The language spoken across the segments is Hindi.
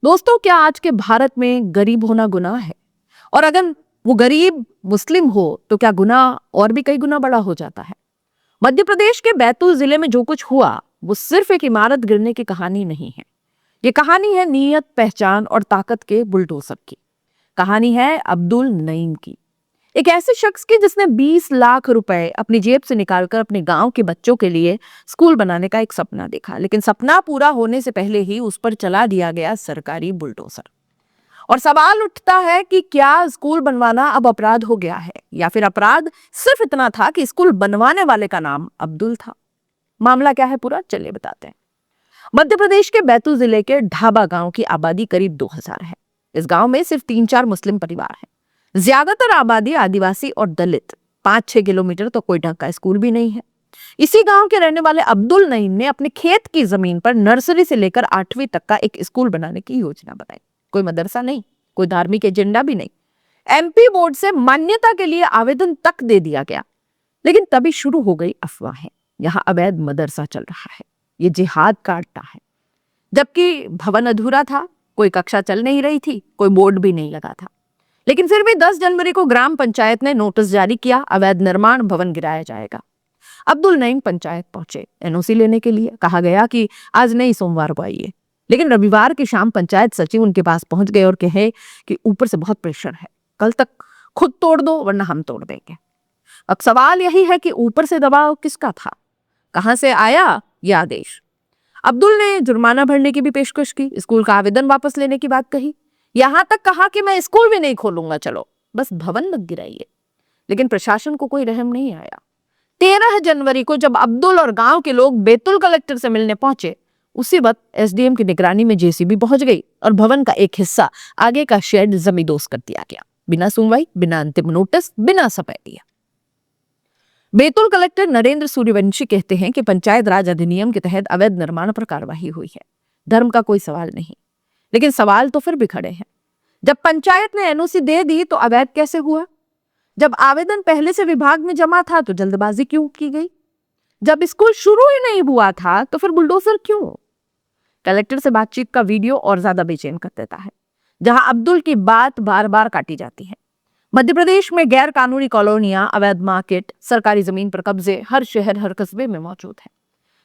दोस्तों, क्या आज के भारत में गरीब होना गुनाह है? और अगर वो गरीब मुस्लिम हो तो क्या गुनाह और भी कई गुना बड़ा हो जाता है? मध्य प्रदेश के बैतूल जिले में जो कुछ हुआ वो सिर्फ एक इमारत गिरने की कहानी नहीं है। ये कहानी है नीयत, पहचान और ताकत के बुलडोजर की। कहानी है अब्दुल नईम की, एक ऐसे शख्स की जिसने 20 लाख रुपए अपनी जेब से निकालकर अपने गांव के बच्चों के लिए स्कूल बनाने का एक सपना देखा, लेकिन सपना पूरा होने से पहले ही उस पर चला दिया गया सरकारी बुलडोजर। और सवाल उठता है कि क्या स्कूल बनवाना अब अपराध हो गया है, या फिर अपराध सिर्फ इतना था कि स्कूल बनवाने वाले का नाम अब्दुल था। मामला क्या है पूरा, चलिए बताते हैं। मध्य प्रदेश के बैतूल जिले के ढाबा गांव की आबादी करीब 2000 है। इस गांव में सिर्फ 3-4 मुस्लिम परिवार हैं। ज्यादातर आबादी आदिवासी और दलित। 5-6 किलोमीटर तो कोई ढंग का स्कूल भी नहीं है। इसी गांव के रहने वाले अब्दुल नईम ने अपने खेत की जमीन पर नर्सरी से लेकर 8वीं तक का एक स्कूल बनाने की योजना बनाई। कोई मदरसा नहीं, कोई धार्मिक एजेंडा भी नहीं। एमपी बोर्ड से मान्यता के लिए आवेदन तक दे दिया गया, लेकिन तभी शुरू हो गई अफवाहें। यहाँ अवैध मदरसा चल रहा है, ये जिहाद का अड्डा है। जबकि भवन अधूरा था, कोई कक्षा चल नहीं रही थी, कोई बोर्ड भी नहीं लगा था। लेकिन फिर भी 10 जनवरी को ग्राम पंचायत ने नोटिस जारी किया, अवैध निर्माण भवन गिराया जाएगा। अब्दुल नईम पंचायत पहुंचे एनओसी लेने के लिए। कहा गया कि आज नहीं, सोमवार को आइए। लेकिन रविवार की शाम पंचायत सचिव उनके पास पहुंच गए और कहे कि ऊपर से बहुत प्रेशर है, कल तक खुद तोड़ दो वरना हम तोड़ देंगे। अब सवाल यही है कि ऊपर से दबाव किसका था, कहां से आया यह आदेश? अब्दुल ने जुर्माना भरने की भी पेशकश की, स्कूल का आवेदन वापस लेने की बात कही, यहां तक कहा कि मैं स्कूल भी नहीं खोलूंगा, चलो बस भवन मत गिराइए। लेकिन प्रशासन को कोई रहम नहीं आया। 13 जनवरी को जब अब्दुल और गांव के लोग बैतूल कलेक्टर से मिलने पहुंचे, उसी वक्त एसडीएम की निगरानी में जेसीबी पहुंच गई और भवन का एक हिस्सा, आगे का शेड जमींदोज कर दिया गया, बिना सुनवाई, बिना अंतिम नोटिस, बिना समय दिया। बैतूल कलेक्टर नरेंद्र सूर्यवंशी कहते हैं कि पंचायत राज अधिनियम के तहत अवैध निर्माण पर कार्रवाई हुई है, धर्म का कोई सवाल नहीं। लेकिन सवाल तो फिर भी खड़े हैं। जब पंचायत ने एनओसी दे दी तो अवैध कैसे हुआ? जब आवेदन पहले से विभाग में जमा था तो जल्दबाजी क्यों की गई? जब स्कूल शुरू ही नहीं हुआ था तो फिर बुलडोजर क्यों? कलेक्टर से बातचीत का वीडियो और ज्यादा बेचैन कर देता है, जहां अब्दुल की बात बार बार काटी जाती है। मध्य प्रदेश में गैर कानूनी कॉलोनियां, अवैध मार्केट, सरकारी जमीन पर कब्जे हर शहर हर कस्बे में मौजूद है।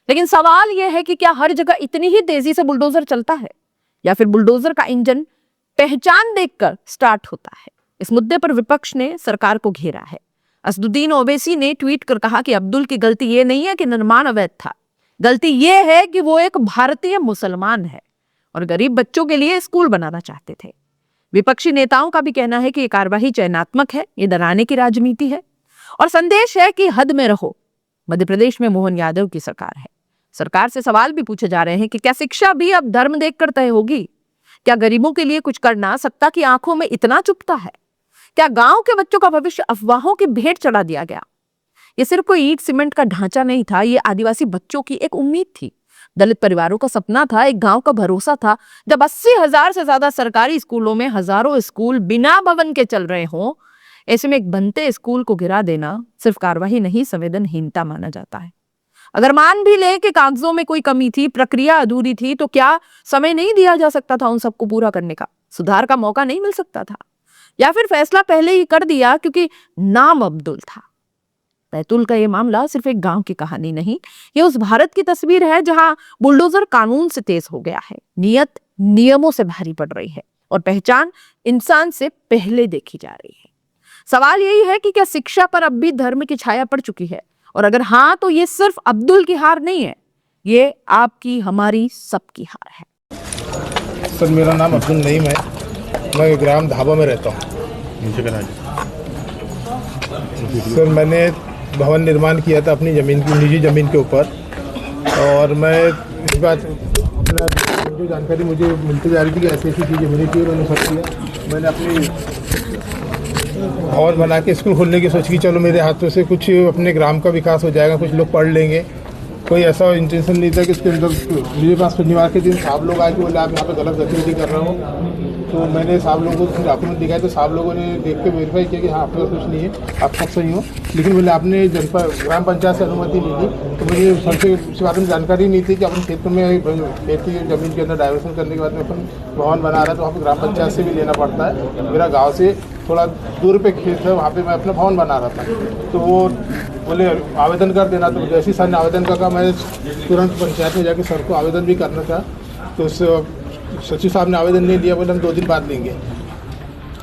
लेकिन सवाल यह है कि क्या हर जगह इतनी ही तेजी से बुलडोजर चलता है, या फिर बुलडोजर का इंजन पहचान देखकर स्टार्ट होता है? इस मुद्दे पर विपक्ष ने सरकार को घेरा है। असदुद्दीन ओवैसी ने ट्वीट कर कहा कि अब्दुल की गलती यह नहीं है कि निर्माण अवैध था, गलती यह है कि वो एक भारतीय मुसलमान है और गरीब बच्चों के लिए स्कूल बनाना चाहते थे। विपक्षी नेताओं का भी कहना है कि यह कार्यवाही चयनात्मक है, ये डराने की राजनीति है और संदेश है कि हद में रहो। मध्य प्रदेश में मोहन यादव की सरकार है। सरकार से सवाल भी पूछे जा रहे हैं कि क्या शिक्षा भी अब धर्म देखकर तय होगी? क्या गरीबों के लिए कुछ करना सत्ता की आंखों में इतना चुभता है? क्या गांव के बच्चों का भविष्य अफवाहों की भेंट चढ़ा दिया गया? ये सिर्फ कोई ईंट सीमेंट का ढांचा नहीं था, ये आदिवासी बच्चों की एक उम्मीद थी, दलित परिवारों का सपना था, एक गांव का भरोसा था। जब 80,000 से ज्यादा सरकारी स्कूलों में हजारों स्कूल बिना भवन के चल रहे हों, ऐसे में एक बनते स्कूल को गिरा देना सिर्फ कार्रवाई नहीं, संवेदनहीनता माना जाता है। अगर मान भी ले कि कागजों में कोई कमी थी, प्रक्रिया अधूरी थी, तो क्या समय नहीं दिया जा सकता था उन सबको पूरा करने का? सुधार का मौका नहीं मिल सकता था? या फिर फैसला पहले ही कर दिया क्योंकि नाम अब्दुल था? बैतूल का ये मामला सिर्फ एक गांव की कहानी नहीं, ये उस भारत की तस्वीर है जहां बुलडोजर कानून से तेज हो गया है, नियत नियमों से भारी पड़ रही है और पहचान इंसान से पहले देखी जा रही है। सवाल यही है कि क्या शिक्षा पर अब भी धर्म की छाया पड़ चुकी है? और अगर हाँ, तो ये सिर्फ अब्दुल की हार नहीं है, ये आपकी, हमारी, सबकी हार है। सर, मेरा नाम अब्दुल नईम है, मैं ग्राम ढाबा में रहता हूँ। सर, मैंने भवन निर्माण किया था अपनी ज़मीन की, निजी ज़मीन के ऊपर, और मैं इस बात जो जानकारी मुझे मिलती जा रही थी कि ऐसी ऐसी चीज़ें होनी चाहिए, मैंने सब किया। मैंने अपनी भवन बना के स्कूल खोलने की सोच की, चलो मेरे हाथों से कुछ अपने ग्राम का विकास हो जाएगा, कुछ लोग पढ़ लेंगे। कोई ऐसा इंटेंशन नहीं था कि उसके अंदर मेरे पास शनिवार के दिन साहब लोग आए कि बोले आप यहाँ पे गलत गतिविधि कर रहे हो। तो मैंने साहब लोगों को डॉक्यूमेंट दिखाया तो साहब लोगों ने देख के वेरीफाई किया कि हाँ आपके पास कुछ नहीं है, आप सब सही हो। लेकिन बोले आपने जनपद ग्राम पंचायत से अनुमति ली थी, तो मुझे सबसे इस बारे में जानकारी नहीं थी कि अपन क्षेत्र में खेती ज़मीन के अंदर डाइवर्सन करने के बाद में अपन भवन बना रहा है तो वहाँ पर ग्राम पंचायत से भी लेना पड़ता है। मेरा गाँव से थोड़ा दूर पे खेत है, वहाँ पे मैं अपना भवन बना रहा था। तो वो बोले आवेदन कर देना। तो जैसे ही सर ने आवेदन का मैं तुरंत पंचायत में जाके सर को आवेदन भी करना था। तो सचिव साहब ने आवेदन नहीं दिया, बोले हम 2 दिन बाद लेंगे।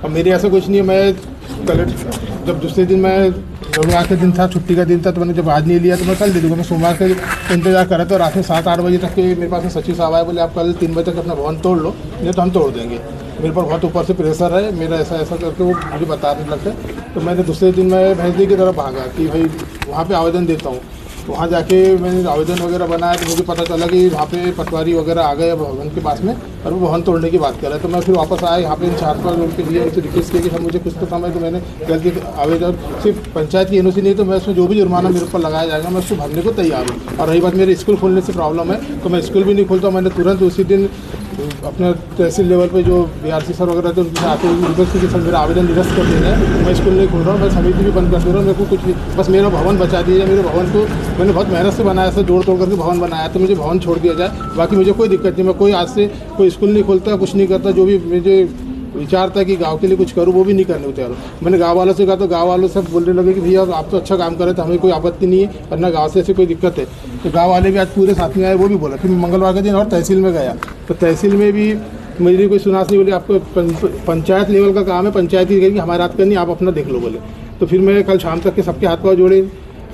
अब मेरे ऐसा कुछ नहीं है, मैं कलेक्टर जब दूसरे दिन मैं रविवार के दिन था, छुट्टी का दिन था, तो मैंने जब आज नहीं लिया तो मैं कल दे दूँगा। मैं सोमवार का इंतजार कर रहा था। रात में 7-8 बजे तक के मेरे पास में सचिव साहब आए, बोले आप कल 3 बजे तक अपना भवन तोड़ लो, नहीं तो हम तोड़ देंगे। मेरे पर बहुत ऊपर से प्रेशर है, मेरा ऐसा करके वो मुझे बताने लगते। तो मैंने दूसरे दिन मैं भैंसदी की तरफ भागा कि भाई वहाँ पे आवेदन देता हूँ। वहाँ जाके मैंने आवेदन वगैरह बनाया तो मुझे पता चला कि वहाँ पे पटवारी वगैरह आ गए भवन के पास में और वो भवन तोड़ने की बात कर रहा है। तो मैं फिर वापस आया यहाँ पे इंचार्ज पर उनके लिए उनसे रिक्वेस्ट किया कि सर मुझे कुछ तो समय, तो मैंने गलती आवेदन सिर्फ पंचायत की एनओसी नहीं तो मैं उसमें जो भी जुर्माना मेरे ऊपर लगाया जाएगा मैं उसको भरने को तैयार हूँ। और रही बात मेरे स्कूल खोलने से प्रॉब्लम है तो मैं स्कूल भी नहीं खोलता। मैंने तुरंत उसी दिन अपना तहसील लेवल पे जो BRC सर वगैरह थे उनसे आते हुए रिक्वेस्ट की कि सर मेरा आवेदन निरस्त कर देना है, मैं स्कूल नहीं खोल रहा हूँ, मैं समिति भी बंद कर दे रहा हूँ, मेरे को कुछ नहीं, बस मेरा भवन बचा दिया जाए। मेरे भवन को मैंने बहुत मेहनत से बनाया, सर जोड़ तोड़ करके भवन बनाया, तो मुझे भवन छोड़ दिया जाए। बाकी मुझे कोई दिक्कत नहीं, मैं कोई आज से कोई स्कूल नहीं खोलता, कुछ नहीं करता। जो भी मुझे विचार था कि गांव के लिए कुछ करूँ वो भी नहीं करने को तैयार हूँ। मैंने गांव वालों से कहा तो गांव वालों सब बोलने लगे कि भैया आप तो अच्छा काम कर रहे थे, हमें कोई आपत्ति नहीं है, वरना गांव से ऐसी कोई दिक्कत है। तो गांव वाले भी आज पूरे साथ में आए, वो भी बोला। फिर मंगलवार के दिन और तहसील में गया तो तहसील में भी मेरी कोई सुनास नहीं, बोली आपको पंचायत लेवल का काम है, पंचायत ही करेगी, हमारे हाथ का नहीं, आप अपना देख लो बोले। तो फिर मैं कल शाम तक के सबके हाथ पाँव जोड़े,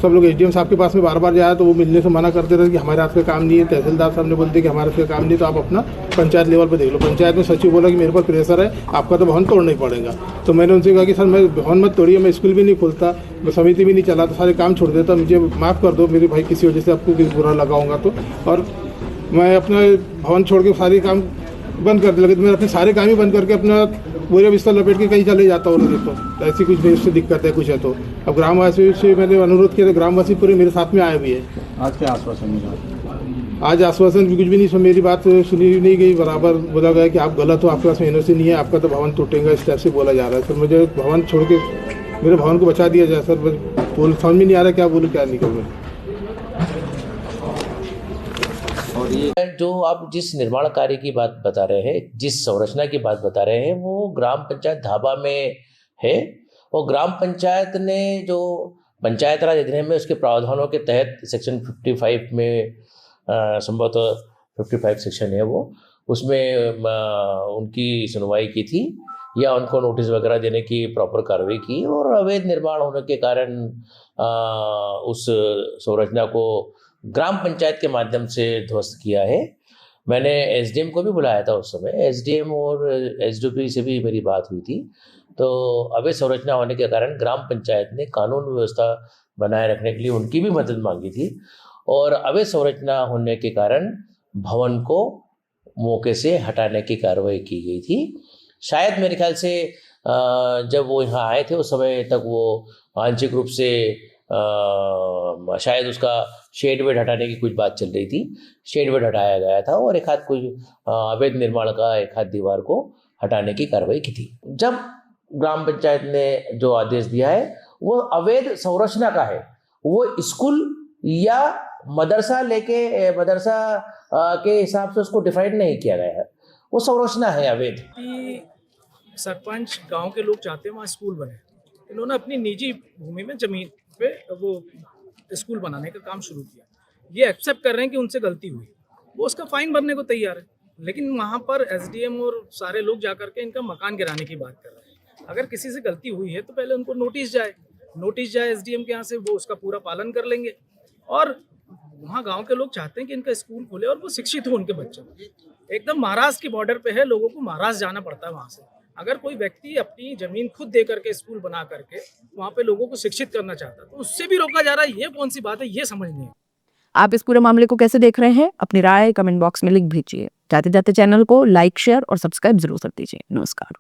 सब लोग SDM साहब के पास में बार बार जाया तो वो मिलने से मना करते रहे कि हमारे हाथ का काम नहीं है। तहसीलदार साहब ने बोलते कि हमारे हाथ का काम नहीं, तो आप अपना पंचायत लेवल पर देख लो। पंचायत में सचिव बोला कि मेरे पर प्रेशर है, आपका तो भवन तोड़ना ही पड़ेगा। तो मैंने उनसे कहा कि सर मैं भवन मत तोड़िए, मैं स्कूल भी नहीं खोलता, मैं समिति भी नहीं चलाता, सारे काम छोड़ देता, मुझे माफ़ कर दो मेरे भाई, किसी वजह से आपको बुरा लगाऊंगा तो। और मैं अपना भवन छोड़ के सारे काम बंद कर लगे, तो मैं अपने सारे काम ही बंद करके अपना पूरे बिस्तर लपेट के कहीं चले जाता हूँ। तो ऐसी कुछ मेरे से दिक्कत है कुछ है तो अब ग्रामवासियों से मैंने अनुरोध किया, तो ग्रामवासी पूरे मेरे साथ में आए भी है। आज क्या आश्वासन मिला? आज आश्वासन भी कुछ भी नहीं, मेरी बात सुनी नहीं गई। बराबर बोला गया कि आप गलत हो, आपके पास में एनओसी नहीं है, आपका तो भवन टूटेगा, इस टाइप से बोला जा रहा है। सर मुझे भवन छोड़ के मेरे भवन को बचा दिया जाए। सर बोल समझ में नहीं आ रहा क्या बोलूँ क्या नहीं करूँ। और ये जो आप जिस निर्माण कार्य की बात बता रहे हैं, जिस संरचना की बात बता रहे हैं, वो ग्राम पंचायत धाबा में है। और ग्राम पंचायत ने जो पंचायत राज अधिनियम में उसके प्रावधानों के तहत सेक्शन 55 में संभवतः 55 सेक्शन है वो, उसमें उनकी सुनवाई की थी या उनको नोटिस वगैरह देने की प्रॉपर कार्रवाई की, और अवैध निर्माण होने के कारण उस संरचना को ग्राम पंचायत के माध्यम से ध्वस्त किया है। मैंने SDM को भी बुलाया था उस समय, SDM और SDP से भी मेरी बात हुई थी। तो अवैध संरचना होने के कारण ग्राम पंचायत ने कानून व्यवस्था बनाए रखने के लिए उनकी भी मदद मांगी थी, और अवैध संरचना होने के कारण भवन को मौके से हटाने की कार्रवाई की गई थी। शायद मेरे ख्याल से जब वो यहाँ आए थे उस समय तक वो आंशिक रूप से शायद उसका शेड वेड हटाने की कुछ बात चल रही थी, शेड वेड हटाया गया था और एक हाथ कुछ अवैध निर्माण का एक हाथ दीवार को हटाने की कार्रवाई की थी। जब ग्राम पंचायत ने जो आदेश दिया है वो अवैध संरचना का है, वो स्कूल या मदरसा के हिसाब से उसको डिफाइन नहीं किया गया है, वो संरचना है अवैध। सरपंच गांव के लोग चाहते हैं वहाँ स्कूल बने, इन्होंने अपनी निजी भूमि में जमीन पे वो स्कूल बनाने का काम शुरू किया। ये एक्सेप्ट कर रहे हैं कि उनसे गलती हुई, वो उसका फाइन भरने को तैयार है, लेकिन वहाँ पर SDM और सारे लोग जाकर के इनका मकान गिराने की बात कर रहे हैं। अगर किसी से गलती हुई है तो पहले उनको नोटिस जाए SDM के यहाँ से, वो उसका पूरा पालन कर लेंगे। और वहाँ गांव के लोग चाहते हैं कि इनका स्कूल खुले और वो शिक्षित हो उनके बच्चे। एकदम महाराष्ट्र की बॉर्डर पे है, लोगों को महाराष्ट्र जाना पड़ता है वहाँ से। अगर कोई व्यक्ति अपनी जमीन खुद दे करके स्कूल बना करके वहाँ पे लोगों को शिक्षित करना चाहता है तो उससे भी रोका जा रहा है, ये कौन सी बात है, ये समझ नहीं है। आप इस पूरे मामले को कैसे देख रहे हैं? अपनी राय कमेंट बॉक्स में लिख भेजिए। जाते जाते चैनल को लाइक, शेयर और सब्सक्राइब जरूर कर दीजिए। नमस्कार।